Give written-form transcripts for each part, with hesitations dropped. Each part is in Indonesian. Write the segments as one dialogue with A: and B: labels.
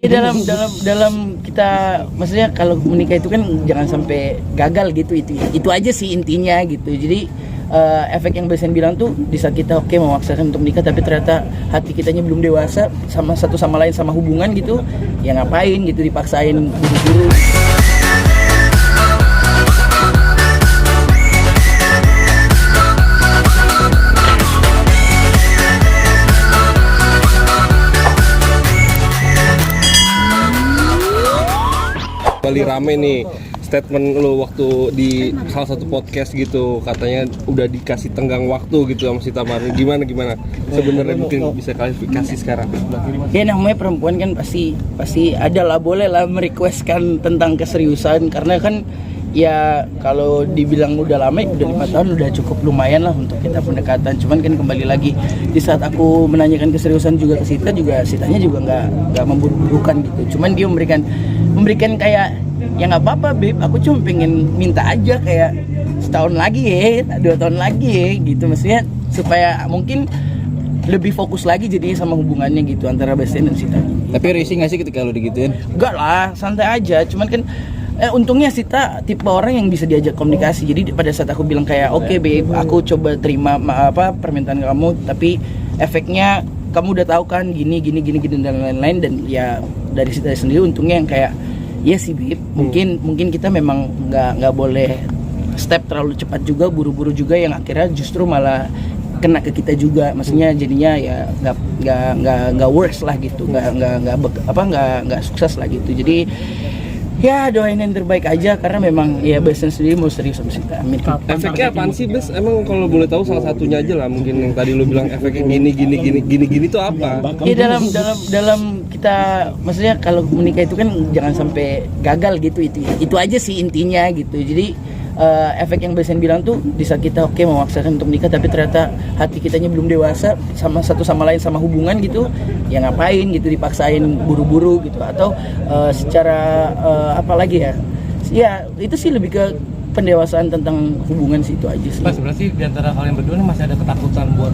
A: Dalam kita, maksudnya kalau menikah itu kan jangan sampai gagal gitu, itu aja sih intinya gitu. Jadi efek yang Besen bilang tuh, di saat kita memaksakan untuk menikah tapi ternyata hati kitanya belum dewasa sama satu sama lain sama hubungan gitu, ya ngapain gitu dipaksain buru-buru.
B: Kembali rame nih statement lo waktu di salah satu podcast gitu, katanya udah dikasih tenggang waktu gitu sama si Tamar. Gimana sebenarnya, mungkin bisa klarifikasi sekarang.
A: Ya namanya perempuan kan pasti ada lah, boleh lah merequestkan tentang keseriusan, karena kan ya kalau dibilang udah lama, udah 5 tahun udah cukup lumayan lah untuk kita pendekatan. Cuman kan kembali lagi, di saat aku menanyakan keseriusan juga ke Sita, Sitanya juga nggak memburu-burukan gitu. Cuman dia memberikan kayak, ya nggak apa-apa Beb, aku cuma pengen minta aja kayak setahun lagi ya, 2 tahun lagi ya gitu, maksudnya supaya mungkin lebih fokus lagi jadinya sama hubungannya gitu antara Besen dan Sita.
C: Tapi risih nggak sih ketika lo digituin?
A: Enggak lah, santai aja. Cuman kan untungnya Sita tipe orang yang bisa diajak komunikasi. Jadi pada saat aku bilang kayak oke, Babe, aku coba terima permintaan kamu, tapi efeknya kamu udah tahu kan gini dan lain-lain. Dan ya dari Sita sendiri untungnya yang kayak, iya sih Bib, mungkin kita memang nggak boleh step terlalu cepat juga, buru-buru juga, yang akhirnya justru malah kena ke kita juga. Maksudnya jadinya ya nggak works lah gitu, nggak sukses lah gitu. Jadi ya doain yang terbaik aja, karena memang ya Besen sendiri mau serius sama Sita. Amin.
B: Efeknya apaan sih, Bes? Emang kalau boleh tahu salah satunya aja lah, mungkin yang tadi lu bilang efeknya gini tuh apa?
A: Ya dalam kita, maksudnya kalau menikah itu kan jangan sampai gagal gitu, itu aja sih intinya gitu. Jadi efek yang Besen bilang tuh, di saat kita memaksakan untuk menikah tapi ternyata hati kitanya belum dewasa sama satu sama lain sama hubungan gitu, ya ngapain gitu dipaksain buru-buru gitu. Atau secara apa lagi ya itu sih lebih ke pendewasaan tentang hubungan sih, itu aja sih.
D: Mas, berarti di antara kalian berdua ini masih ada ketakutan buat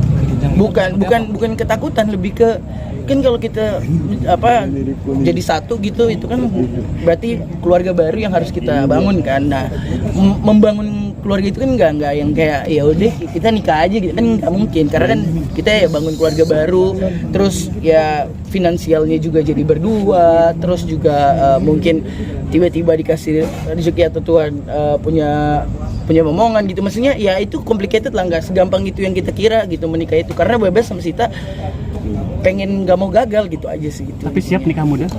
A: bukan ketakutan, lebih ke kan kalau kita jadi satu gitu, itu kan berarti keluarga baru yang harus kita bangun kan. Nah, membangun keluarga itu kan nggak yang kayak ya udah kita nikah aja gitu kan, nggak mungkin, karena kan kita ya bangun keluarga baru, terus ya finansialnya juga jadi berdua, terus juga mungkin tiba-tiba dikasih rezeki atau Tuhan punya momongan gitu. Maksudnya ya itu complicated lah, nggak segampang itu yang kita kira gitu menikah itu. Karena Bebas sama Sita pengen nggak mau gagal gitu aja sih gitu.
D: Tapi siap nikah muda?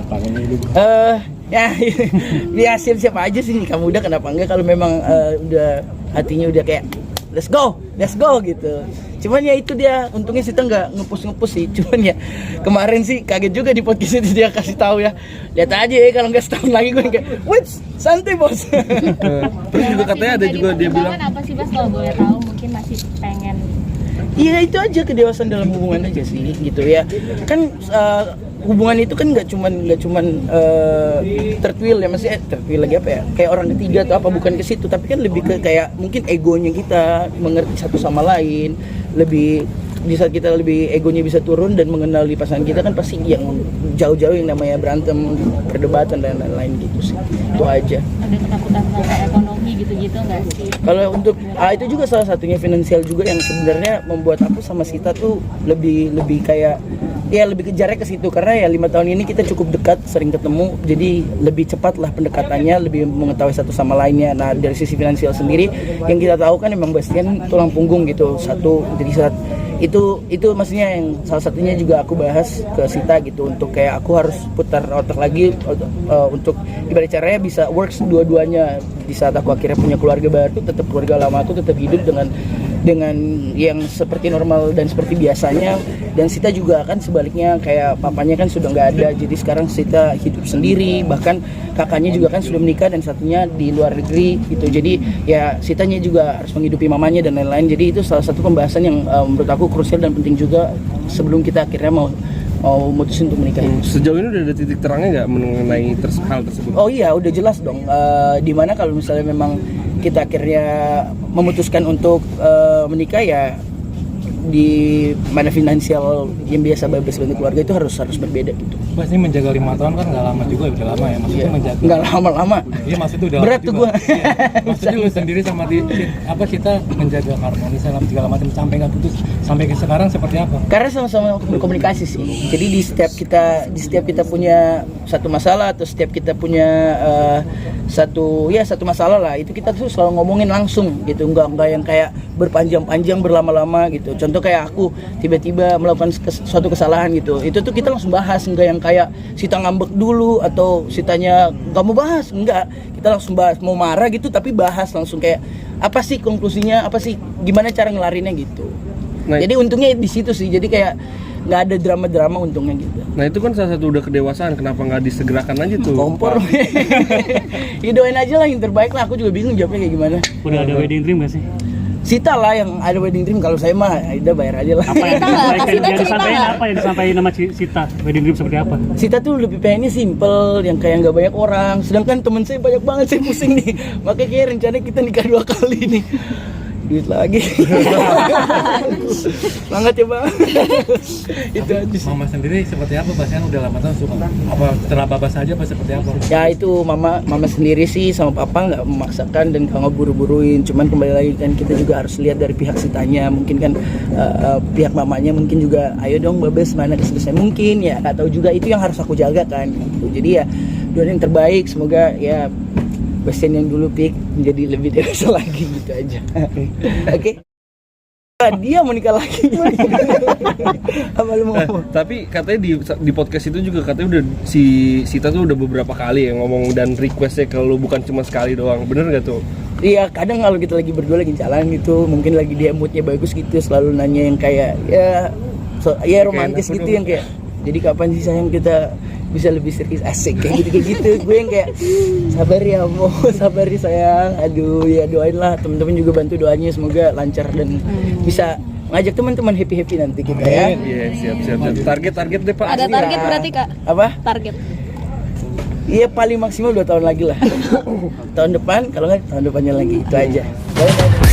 A: Ya siap aja sih nikah muda, kenapa enggak, kalau memang udah hatinya udah kayak let's go gitu. Cuman ya itu dia, untungnya Sita nggak ngepus sih. Cuman ya kemarin sih kaget juga di podcast itu, dia kasih tahu ya, lihat aja ya kalau nggak setahun lagi gue kayak wait santai bos.
B: Terus juga katanya ada juga dia bilang
E: apa sih Bas, kalau boleh tahu, mungkin masih pengen.
A: Iya itu aja, kedewasaan dalam hubungan aja sih gitu ya. Kan hubungan itu kan nggak cuman third wheel ya, maksudnya third wheel lagi apa ya, kayak orang ketiga atau apa, bukan ke situ, tapi kan lebih ke kayak mungkin egonya kita mengerti satu sama lain lebih. Di saat kita lebih egonya bisa turun dan mengenali pasangan kita, kan pasti yang jauh-jauh yang namanya berantem, perdebatan dan lain-lain gitu sih. Itu aja.
E: Ada ketakutan tentang ekonomi gitu-gitu nggak sih?
A: Kalau untuk itu juga salah satunya, finansial juga, yang sebenarnya membuat aku sama Sita tuh lebih kayak ya lebih kejarnya ke situ, karena ya 5 tahun ini kita cukup dekat, sering ketemu, jadi lebih cepat lah pendekatannya, lebih mengetahui satu sama lainnya. Nah dari sisi finansial sendiri, yang kita tahu kan emang Bastian tulang punggung gitu satu. Jadi saat itu maksudnya yang salah satunya juga aku bahas ke Sita gitu, untuk kayak aku harus putar otak lagi untuk ibarat caranya bisa works dua-duanya. Di saat aku akhirnya punya keluarga baru, tetap keluarga lama aku tetap hidup dengan yang seperti normal dan seperti biasanya. Dan Sita juga kan sebaliknya, kayak papanya kan sudah nggak ada, jadi sekarang Sita hidup sendiri, bahkan kakaknya juga kan sudah menikah dan satunya di luar negeri gitu. Jadi ya Sitanya juga harus menghidupi mamanya dan lain-lain. Jadi itu salah satu pembahasan yang menurut aku krusial dan penting juga sebelum kita akhirnya mau mutusin untuk menikah.
B: Sejauh ini udah ada titik terangnya nggak mengenai hal tersebut?
A: Oh iya, udah jelas dong. Dimana kalau misalnya memang kita akhirnya memutuskan untuk menikah, ya di mana finansial yang biasa Babes bantu keluarga itu harus berbeda gitu.
D: Mas ini menjaga 5 tahun kan nggak lama juga, udah lama ya. Maksudnya menjaga.
A: Nggak lama-lama.
D: Iya maksudnya udah
A: Berat
D: lama
A: tuh
D: juga.
A: gua.
D: Iya. Maksudnya lu sendiri sama kita menjaga harmoni dalam segala macam sampai nggak putus sampai ke sekarang seperti apa?
A: Karena sama-sama berkomunikasi sih. Jadi di setiap kita punya satu masalah atau setiap kita punya satu masalah lah, itu kita tuh selalu ngomongin langsung gitu, enggak yang kayak berpanjang-panjang berlama-lama gitu. Contoh kayak aku tiba-tiba melakukan suatu kesalahan gitu, itu tuh kita langsung bahas, enggak yang kayak Sita ngambek dulu atau Sitanya nggak mau bahas, enggak, kita langsung bahas, mau marah gitu tapi bahas langsung kayak apa sih konklusinya, apa sih gimana cara ngelarinnya gitu.
B: Nah,
A: Jadi untungnya di situ sih, jadi kayak nggak ada drama-drama untungnya gitu.
B: Nah itu kan salah satu udah kedewasaan, kenapa nggak disegerakan aja tuh?
A: Kompor. Ya doain aja lah yang terbaik lah, aku juga bingung jawabnya kayak gimana.
F: Udah ada wedding dream gak sih?
A: Sita lah yang ada wedding dream, kalau saya mah ya udah bayar aja lah.
F: Apa yang
E: Cerita nggak?
F: disampaikan, apa yang disampaikan sama Sita? Wedding dream seperti apa?
A: Sita tuh lebih pengennya simple, yang kayak nggak banyak orang. Sedangkan temen saya banyak banget, saya pusing nih. Makanya kayak rencana kita nikah 2 kali nih. Duit lagi. Semangat ya bang. Itu aja sih.
D: Mama sendiri seperti apa? Bahasanya udah lama tahun suka apa terabas saja apa seperti apa?
A: Ya itu mama sendiri sih sama papa nggak memaksakan dan nggak ngeburu-buruin. Cuman kembali lagi kan kita juga harus lihat dari pihak Sitanya. Mungkin kan pihak mamanya mungkin juga ayo dong Babes mana selesai mungkin ya. Nggak tahu juga, itu yang harus aku jaga kan. Gitu. Jadi ya doain yang terbaik, semoga ya pasien yang dulu pik menjadi lebih dewasa lagi gitu aja. Oke. Dia mau nikah lagi. Apa lu mau ngomong?
B: Tapi katanya di podcast itu juga katanya udah si Sita tuh udah beberapa kali ya ngomong dan requestnya ke lu, bukan cuma sekali doang, bener gak tuh?
A: Iya, kadang kalau kita lagi berdua lagi jalan gitu, mungkin lagi dia moodnya bagus gitu, selalu nanya yang kayak ya romantis gitu, yang kayak jadi kapan sih sayang kita bisa lebih serius, asik kayak gitu. Gue yang kayak sabar ya mau, sabar ya sayang. Aduh ya doain lah, teman-teman juga bantu doanya semoga lancar dan bisa ngajak teman-teman happy nanti kita ya.
B: Iya, siap. Target deh Pak.
E: Ada target berarti Kak?
A: Apa?
E: Target.
A: Iya paling maksimal 2 tahun lagi lah. Tahun depan, kalau nggak tahun depannya lagi, itu aja. Bye.